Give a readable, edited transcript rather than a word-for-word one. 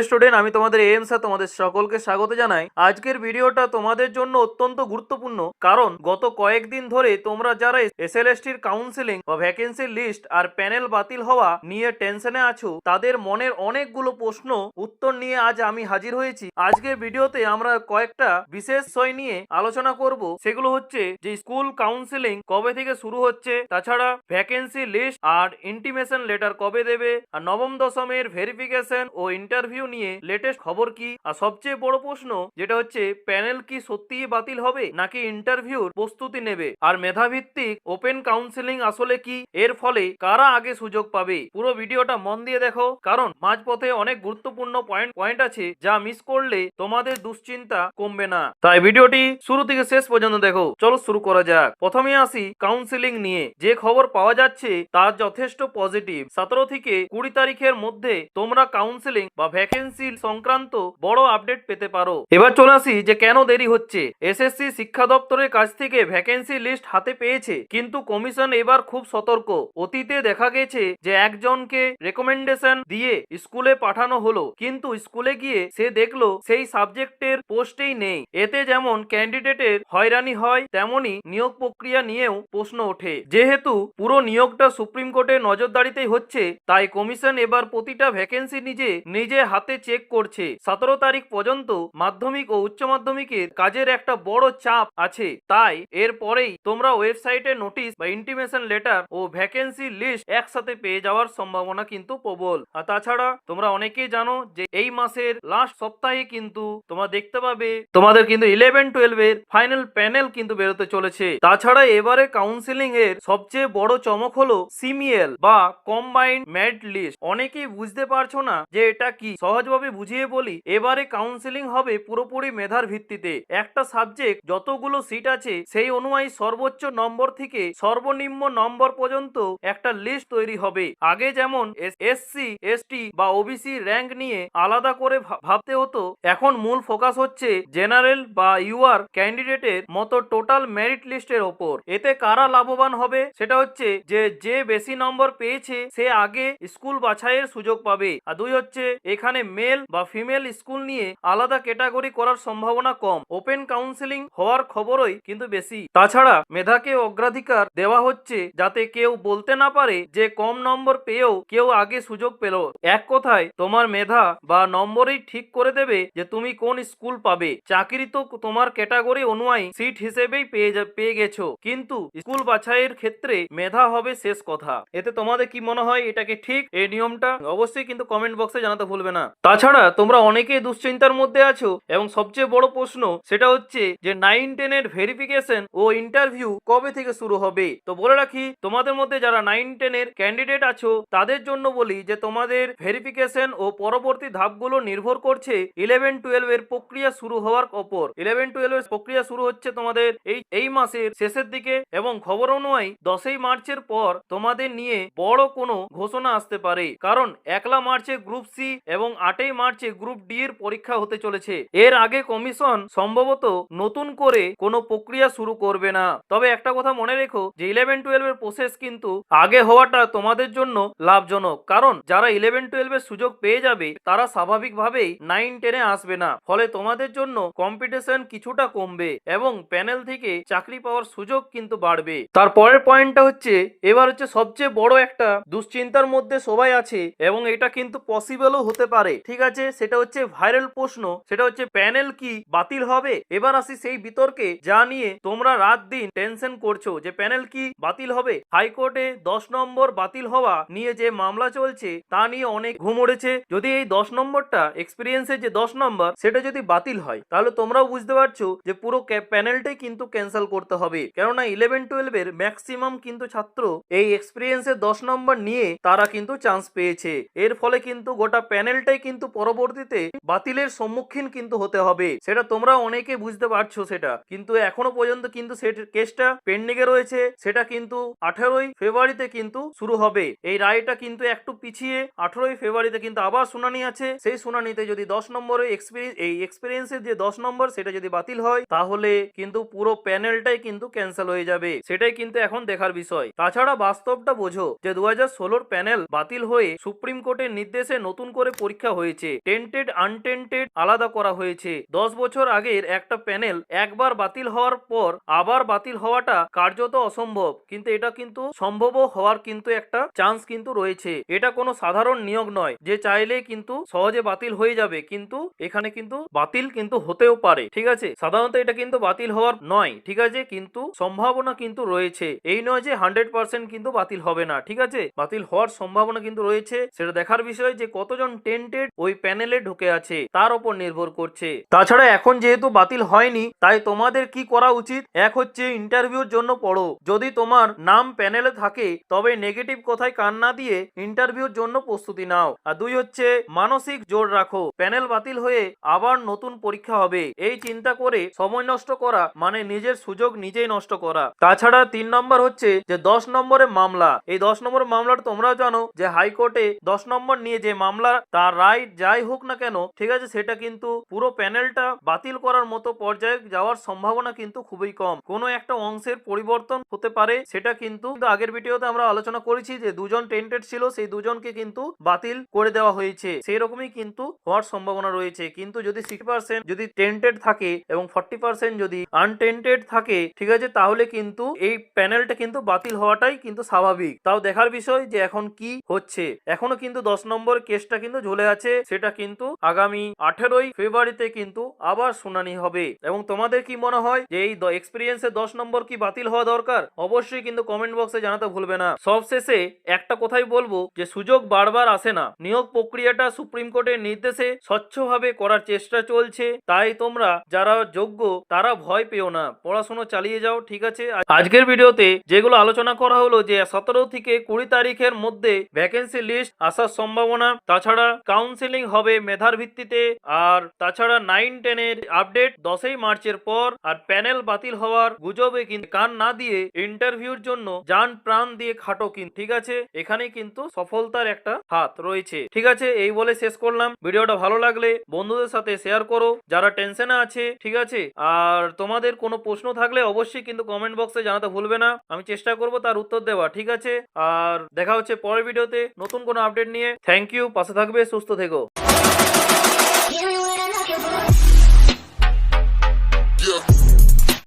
Student, আমি তোমাদের M sir তোমাদের সকলকে স্বাগত জানাই। আজকের ভিডিওটা তোমাদের জন্য অত্যন্ত গুরুত্বপূর্ণ, কারণ গত কয়েকদিন ধরে তোমরা যারা এসএলএসটির কাউন্সিলিং বা ভ্যাকেন্সি লিস্ট আর প্যানেল বাতিল হওয়া নিয়ে টেনশনে আছো, তাদের মনের অনেকগুলো প্রশ্ন উত্তর নিয়ে আজ আমি হাজির হয়েছি। আজকের ভিডিওতে আমরা কয়েকটা বিশেষ বিষয় নিয়ে আলোচনা করব। সেগুলো হচ্ছে যে স্কুল কাউন্সিলিং কবে থেকে শুরু হচ্ছে, তাছাড়া ভ্যাকেন্সি লিস্ট আর ইন্টিমেশন লেটার কবে দেবে, আর নবম দশমের ভেরিফিকেশন ও ইন্টারভিউ নিয়ে লেটেস্ট খবর কি, আর সবচেয়ে বড় প্রশ্ন যেটা হচ্ছে প্যানেল কি সত্যিই বাতিল হবে নাকি ইন্টারভিউর প্রস্তুতি নেবে, আর মেধাভিত্তিক ওপেন কাউন্সিলিং আসলে কি, এর ফলে কারা আগে সুযোগ পাবে। পুরো ভিডিওটা মন দিয়ে দেখো, কারণ মাঝপথে অনেক গুরুত্বপূর্ণ পয়েন্ট আছে যা মিস করলে তোমাদের দুশ্চিন্তা কমবে না। তাই ভিডিওটি শুরু থেকে শেষ পর্যন্ত দেখো। চলো শুরু করা যাক। প্রথমে আসি কাউন্সিলিং নিয়ে। যে খবর পাওয়া যাচ্ছে তা যথেষ্ট পজিটিভ। 17 থেকে 20 তারিখের মধ্যে তোমরা কাউন্সিলিং বা ভ্যাকেন্সি সংক্রান্ত বড় আপডেট পেতে পারো। এবার চলে আসি যে কেন দেরি হচ্ছে। এসএসসি শিক্ষা দপ্তরের কাছ থেকে ভ্যাকেন্সি লিস্ট হাতে পেয়েছে, কিন্তু কমিশন এবার খুব সতর্ক। অতীতে দেখা গেছে যে একজনকে রেকমেন্ডেশন দিয়ে স্কুলে পাঠানো হলো, কিন্তু স্কুলে গিয়ে সে দেখলো সেই সাবজেক্টের পোস্টেই নেই। এতে যেমন ক্যান্ডিডেটের হয়রানি হয়, তেমনি নিয়োগ প্রক্রিয়া নিয়েও প্রশ্ন ওঠে। যেহেতু পুরো নিয়োগটা সুপ্রিম কোর্টের নজরদারিতেই হচ্ছে, তাই কমিশন এবার প্রতিটা ভ্যাকেন্সি নিজে হাতে চেক করছে। 17 তারিখ পর্যন্ত মাধ্যমিক ও উচ্চ মাধ্যমিকের কাজের একটা বড় চাপ আছে, তাই এর পরেই তোমরা ওয়েবসাইটে নোটিশ বা ইন্টিমেশন লেটার ও ভ্যাকেন্সি লিস্ট একসাথে পেয়ে যাওয়ার সম্ভাবনা কিন্তু প্রবল। আর তাছাড়া তোমরা অনেকেই জানো যে এই মাসের লাস্ট সপ্তাহে কিন্তু তোমরা দেখতে পাবে তোমাদের কিন্তু 11-12 এর ফাইনাল প্যানেল কিন্তু বেরোতে চলেছে। তাছাড়া এবারে কাউন্সিলিং এর সবচেয়ে বড় চমক হলো সিমিএল বা কম্বাইন্ড মেরিট লিস্ট। অনেকেই বুঝতে পারছো না যে এটা কি। সহজভাবে বুঝিয়ে বলি, এবারে কাউন্সিলিং হবে পুরোপুরি মেধার ভিত্তিতে। একটা সাবজেক্ট যতগুলো সিট আছে সেই অনুযায়ী সর্বোচ্চ নম্বর থেকে সর্বনিম্ন নম্বর পর্যন্ত একটা লিস্ট তৈরি হবে। আগে যেমন এসসি এসটি বা ওবিসি র্যাঙ্ক নিয়ে আলাদা করে ভাবতে হতো, এখন মূল ফোকাস হচ্ছে জেনারেল বা ইউআর ক্যান্ডিডেটের মতো টোটাল মেরিট লিস্টের ওপর। এতে কারা লাভবান হবে সেটা হচ্ছে যে বেশি নম্বর পেয়েছে সে আগে স্কুল বাছাইয়ের সুযোগ পাবে। আর দুই হচ্ছে এখানে মেল বা ফিমেল স্কুল নিয়ে আলাদা ক্যাটাগরি করার সম্ভাবনা কম। ওপেন কাউন্সিলিং হওয়ার খবরই কিন্তু বেশি। তাছাড়া মেধাকে অগ্রাধিকার দেওয়া হচ্ছে, যাতে কেউ বলতে না পারে যে কম নম্বর পেয়েও কেউ আগে সুযোগ পেল। এক কথায় তোমার মেধা বা নম্বরই ঠিক করে দেবে যে তুমি কোন স্কুল পাবে। চাকরি তো তোমার ক্যাটাগরি অনুযায়ী সিট হিসেবেই পেয়ে গেছো, কিন্তু স্কুল বাছাইয়ের ক্ষেত্রে মেধা হবে শেষ কথা। এতে তোমাদের কি মনে হয়, এটাকে ঠিক এই নিয়মটা? অবশ্যই কিন্তু কমেন্ট বক্সে জানাতে ভুলবে না। তাছাড়া তোমরা অনেকেই দুশ্চিন্তার মধ্যে আছো, এবং সবচেয়ে বড় প্রশ্ন সেটা হচ্ছে যে 9-10 এর ভেরিফিকেশন ও ইন্টারভিউ কবে থেকে শুরু হবে। তো বলে রাখি, তোমাদের মধ্যে যারা 9-10 এর ক্যান্ডিডেট আছো তাদের জন্য বলি যে তোমাদের ভেরিফিকেশন ও পরবর্তী ধাপগুলো নির্ভর করছে 11-12 এর প্রক্রিয়া শুরু হওয়ার উপর। 11-12 এর প্রক্রিয়া শুরু হচ্ছে তোমাদের এই মাসের শেষের দিকে, এবং খবর অনুযায়ী 10ই মার্চের পর তোমাদের নিয়ে বড় কোনো ঘোষণা আসতে পারে, কারণ 1লা মার্চে গ্রুপ সি এবং 8ই মার্চে গ্রুপ ডি এর পরীক্ষা হতে চলেছে। এর আগে কমিশন সম্ভবত নতুন করে কোনো প্রক্রিয়া শুরু করবে না। তবে একটা কথা মনে রেখো যে 11-12 এর প্রসেস কিন্তু আগে হওয়াটা তোমাদের জন্য লাভজনক, কারণ যারা 11-12 এর সুযোগ পেয়ে যাবে তারা স্বাভাবিকভাবেই 9-10 এ আসবে না। ফলে তোমাদের জন্য কম্পিটিশন কিছুটা কমবে এবং প্যানেল থেকে চাকরি পাওয়ার সুযোগ কিন্তু বাড়বে। তারপরের পয়েন্টটা হচ্ছে, এবার হচ্ছে সবচেয়ে বড় একটা দুশ্চিন্তার মধ্যে সবাই আছে, এবং এটা কিন্তু পসিবলও হতে পারে। ঠিক আছে, সেটা হচ্ছে ভাইরাল প্রশ্ন, সেটা হচ্ছে প্যানেল কি বাতিল হবে। এবার আসি সেই বিতর্কে যা নিয়ে তোমরা রাত দিন টেনশন করছো যে প্যানেল কি বাতিল হবে। হাইকোর্টে 10 নম্বর বাতিল হওয়া নিয়ে যে মামলা চলছে তা নিয়ে অনেক ঘুম উড়েছে। যদি এই 10 নম্বরটা এক্সপিরিয়েন্সের যে 10 নম্বর সেটা যদি বাতিল হয়, তাহলে তোমরাও বুঝতে পারছো যে পুরো প্যানেলটাই কিন্তু ক্যান্সেল করতে হবে। কেননা 11-12 এর ম্যাক্সিমাম কিন্তু ছাত্র এই এক্সপিরিয়েন্সের 10 নম্বর নিয়ে তারা কিন্তু চান্স পেয়েছে। এর ফলে কিন্তু গোটা প্যানেলটাই কিন্তু পরবর্তীতে বাতিলের সম্মুখীন কিন্তু হতে হবে। সেটা তোমরা অনেকে বুঝতে পারছো সেটা, কিন্তু এখনো পর্যন্ত কিন্তু কেসটা পেন্ডিং এ রয়েছে। সেটা কিন্তু 18ই ফেব্রুয়ারিতে কিন্তু শুরু হবে। এই রায়টা কিন্তু একটু পিছিয়ে 18ই ফেব্রুয়ারিতে কিন্তু আবার শুনানি আছে। সেই শুনানিতে যদি 10 নম্বরে এক্সপিরিয়েন্সের যে 10 নম্বর সেটা যদি বাতিল হয়, তাহলে কিন্তু পুরো প্যানেলটাই কিন্তু ক্যান্সেল হয়ে যাবে। সেটাই কিন্তু এখন দেখার বিষয়। তাছাড়া বাস্তবটা বোঝো যে 2016 প্যানেল বাতিল হয়ে সুপ্রিম কোর্টের নির্দেশে নতুন করে পরীক্ষা পরীক্ষা হয়েছে, টেন্টেড আনটেন্টেড আলাদা করা হয়েছে। 10 বছর আগের একটা প্যানেল একবার বাতিল হওয়ার পর আবার বাতিল হওয়াটা কার্যত অসম্ভব, কিন্তু এটা কিন্তু সম্ভবও হওয়ার কিন্তু একটা চান্স কিন্তু রয়েছে। এটা কোনো সাধারণ নিয়োগ নয় যে চাইলে কিন্তু সহজে বাতিল হয়ে যাবে, কিন্তু এখানে কিন্তু বাতিল কিন্তু হতেও পারে। ঠিক আছে, সাধারণত এটা কিন্তু বাতিল হওয়ার নয়। ঠিক আছে, কিন্তু সম্ভাবনা কিন্তু রয়েছে, এই নয় যে 100% কিন্তু বাতিল হবে না। ঠিক আছে, বাতিল হওয়ার সম্ভাবনা কিন্তু রয়েছে। সেটা দেখার বিষয় যে কতজন টেন্টেড ওই প্যানেলে ঢুকে আছে তার উপর নির্ভর করছে। তাছাড়া এখন যেহেতু বাতিল হয়নি, তাই তোমাদের কি করা উচিত? এক হচ্ছে ইন্টারভিউর জন্য পড়ো। যদি তোমার নাম প্যানেলে থাকে তবে নেগেটিভ কথায় কান না দিয়ে ইন্টারভিউর জন্য প্রস্তুতি নাও। আর 2 হচ্ছে মানসিক জোর রাখো। প্যানেল বাতিল হয়ে আবার নতুন পরীক্ষা হবে, এই চিন্তা করে সময় নষ্ট করা মানে নিজের সুযোগ নিজেই নষ্ট করা। তাছাড়া 3 নম্বর হচ্ছে যে 10 নম্বরের মামলা। এই 10 নম্বরের মামলাটা তোমরাও জানো যে হাইকোর্টে 10 নম্বর নিয়ে যে মামলা, তার রায় যাই হোক না কেন, ঠিক আছে, সেটা কিন্তু পুরো প্যানেলটা বাতিল করার মতো পর্যায়ে যাওয়ার সম্ভাবনা কিন্তু খুবই কম। কোনো একটা অংশের পরিবর্তন হতে পারে, সেটা কিন্তু আগের ভিডিওতে আমরা আলোচনা করেছি যে 2জন টেন্টেড ছিল, সেই 2জনকে কিন্তু বাতিল করে দেওয়া হয়েছে। সেই রকমই কিন্তু হওয়ার সম্ভাবনা রয়েছে। কিন্তু যদি 60% যদি টেন্টেড থাকে এবং 40% যদি আনটেন্টেড থাকে, ঠিক আছে, তাহলে কিন্তু এই প্যানেলটা কিন্তু বাতিল হওয়াটাই কিন্তু স্বাভাবিক। তাও দেখার বিষয় যে এখন কি হচ্ছে। এখনো কিন্তু 10 নম্বর কেসটা কিন্তু ঝুলে আছে, সেটা কিন্তু আগামী 18ই ফেব্রুয়ারিতে কিন্তু আবার শুনানি হবে। এবং তোমাদের কি মনে হয় যে এই এক্সপিরিয়েন্সে 10 নম্বর কি বাতিল হওয়া দরকার? অবশ্যই কিন্তু কমেন্ট বক্সে জানাতে ভুলবে না। সবশেষে একটা কথাই বলবো যে সুযোগ বারবার আসে না। নিয়োগ প্রক্রিয়াটা সুপ্রিম কোর্টের নির্দেশে স্বচ্ছভাবে করার চেষ্টা চলছে, তাই তোমরা যারা যোগ্য তারা ভয় পেও না, পড়াশোনা চালিয়ে যাও। ঠিক আছে, আজকের ভিডিওতে যেগুলো আলোচনা করা হলো যে 17 থেকে 20 তারিখের মধ্যে ভ্যাকেন্সি লিস্ট আসার সম্ভাবনা, তাছাড়া কাউন্সিলিং হবে মেধার ভিত্তিতে, আর তাছাড়া 9-10 এর আপডেট 10ই মার্চের পর, আর প্যানেল বাতিল হওয়ার গুজবে কিন্তু কান না দিয়ে ইন্টারভিউর জন্য জান প্রাণ দিয়ে খাটো। কিন্তু ঠিক আছে, এখানেই কিন্তু সফলতার একটা হাত রয়েছে। ঠিক আছে, এই বলে শেষ করলাম। ভিডিওটা ভালো লাগলে বন্ধুদের সাথে শেয়ার করো যারা টেনশনে আছে। ঠিক আছে, আর তোমাদের কোনো প্রশ্ন থাকলে অবশ্যই কিন্তু কমেন্ট বক্সে জানাতে ভুলবে না, আমি চেষ্টা করব তার উত্তর দেওয়া। ঠিক আছে, আর দেখা হচ্ছে পরের ভিডিওতে নতুন কোনো আপডেট নিয়ে। থ্যাংক ইউ, পাশে থাকবে, সুস্থ থেকো।